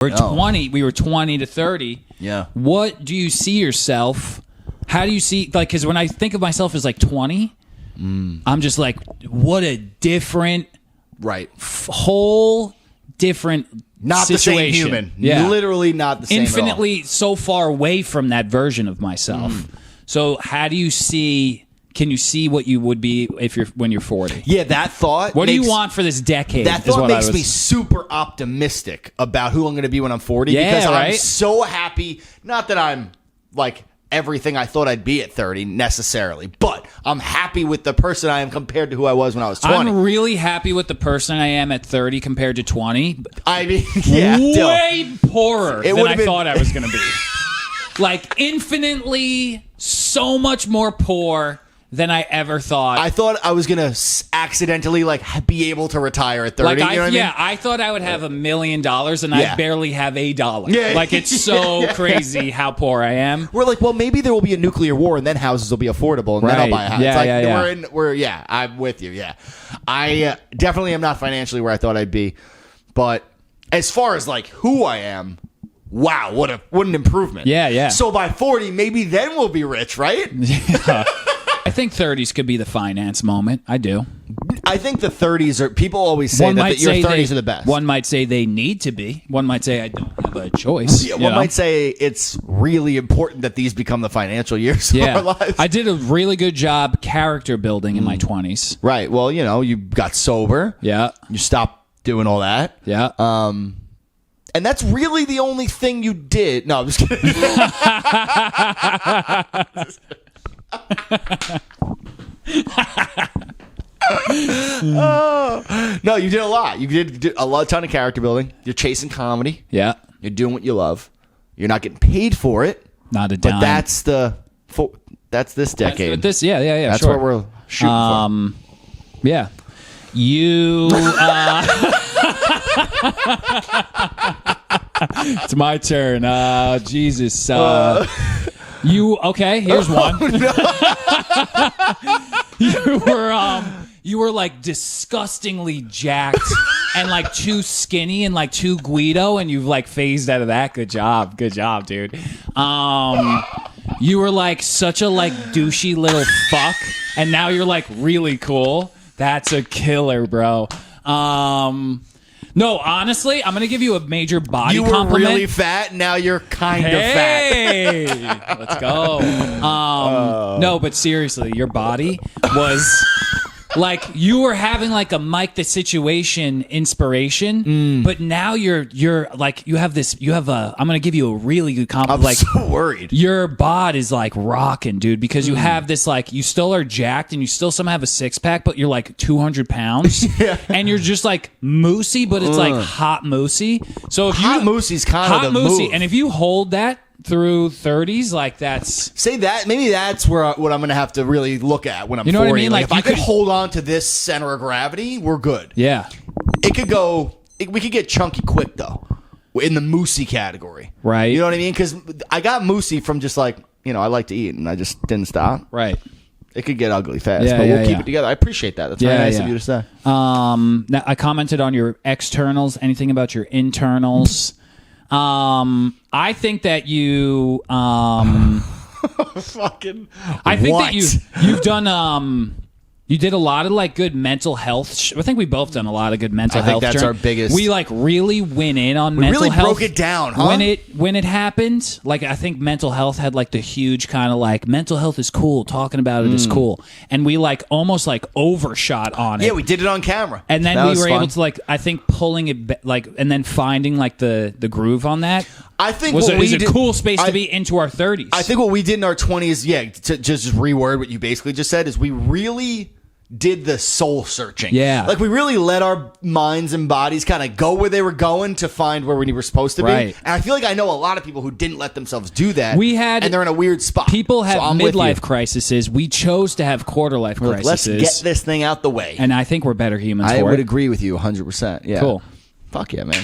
We're 20. We were 20 to 30. Yeah. What do you see yourself? How do you see, like, because when I think of myself as like 20, I'm just like, what a different, whole different not situation. The same human. Yeah. Literally not the same. Infinitely so far away from that version of myself. So how do you see? Can you see what you would be when you're 40? Yeah, that thought. What do you want for this decade? That thought makes me super optimistic about who I'm going to be when I'm 40. Yeah, because right? I'm so happy. Not that I'm like everything I thought I'd be at 30 necessarily, but I'm happy with the person I am compared to who I was when I was 20. I'm really happy with the person I am at 30 compared to 20. I mean, yeah, way poorer than I thought I was going to be. Like infinitely so much more poor than I ever thought. I thought I was gonna accidentally like be able to retire at 30. Like you know what I mean? I thought I would have $1 million, and I barely have $1. Yeah. Like it's so crazy how poor I am. We're like, well, maybe there will be a nuclear war, and then houses will be affordable, and then I'll buy a house. Yeah, it's like I'm with you. Yeah, I definitely am not financially where I thought I'd be, but as far as like who I am. Wow, what an improvement. Yeah. So by 40, maybe then we'll be rich, right? Yeah. I think 30s could be the finance moment. I do. I think the 30s are, people always say that your 30s are the best. One might say they need to be. One might say I don't have a choice. Yeah, one might say it's really important that these become the financial years of our lives. I did a really good job character building in my 20s. Right. Well, you got sober. Yeah. You stopped doing all that. Yeah. And that's really the only thing you did. No, I'm just kidding. No, you did a lot. You did a ton of character building. You're chasing comedy. Yeah. You're doing what you love. You're not getting paid for it. Not a dime. But that's this decade. Yeah. That's sure. what we're shooting for. Yeah. You. It's my turn. Jesus. You okay? Here's one. You were like disgustingly jacked and like too skinny and like too Guido, and you've like phased out of that. Good job, dude. You were like such a like douchey little fuck, and now you're like really cool. That's a killer, bro. No, honestly, I'm gonna give you a major body compliment. You were really fat. Now you're kind of fat. Hey, let's go. No, but seriously, your body was like you were having like a Mike the Situation inspiration, but now you're like you have a. I'm gonna give you a really good compliment. I'm so worried. Your bod is like rocking, dude, because you have this like you still are jacked and you still somehow have a six pack, but you're like 200 pounds, and you're just like moosey, but it's like hot moosey. So if hot moosey's kind of the move, and if you hold that through 30s, like that's maybe that's where what I'm gonna have to really look at when I'm 40. What I mean? Like if I could hold on to this center of gravity, we're good. Yeah, it could go. We could get chunky quick though, in the moosey category, right? You know what I mean? Because I got moosey from just like I like to eat and I just didn't stop. Right. It could get ugly fast, but we'll keep it together. I appreciate that. That's very nice of you to say. Now I commented on your externals. Anything about your internals? I think that you fucking. I think that you've done you did a lot of like good mental health. I think we both done a lot of good mental health. I think that's our biggest. We like really went in on mental really health. Broke it down, huh? When it happened, like I think mental health had like the huge kind of like mental health is cool. Talking about it is cool, and we like almost like overshot on it. Yeah, we did it on camera, and then we were able to like I think pulling it like and then finding like the groove on that. I think was a cool space to be into our 30s. I think what we did in our 20s, to just reword what you basically just said, is we really did the soul searching. Yeah. Like we really let our minds and bodies kind of go where they were going to find where we were supposed to be. Right. And I feel like I know a lot of people who didn't let themselves do that. And they're in a weird spot. People have midlife crises. We chose to have quarter life crises. Let's get this thing out the way. And I think we're better humans for it. I would agree with you 100%. Yeah. Cool. Fuck yeah, man.